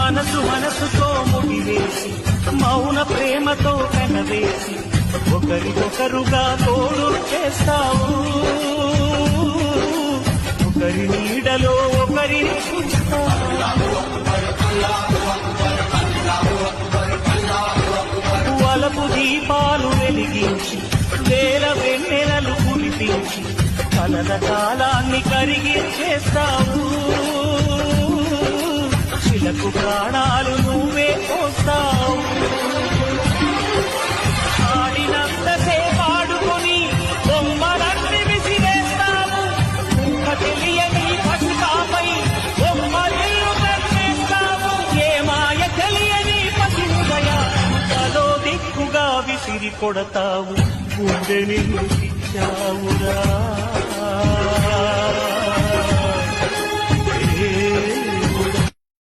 మనసుతో ముడివేసి మౌన ప్రేమతో కనవేసి ఒకరికొకరుగా తోడు చేస్తావు. ఒకరి నీడలో ఒకరిని చూస్తావు. వలపు దీపాలు వెలిగించి వేల వెన్నెలలు కురిపించి కలల కాలాన్ని కరిగించేస్తావు. శిలకు ప్రాణాలు నువ్వే పోస్తావు. ఆడినంతసే పాడుకొని బొమ్మలన్నీ విసిరేస్తావు. ఊహ తెలియని పసిపాపై బొమ్మలిల్లు కట్టేస్తావు. ఏ మాయ తెలియని పసి హృదయ తలో దిక్కుగా విసిరి కొడతావు. గుండె నిన్ను ఇచ్చావురా.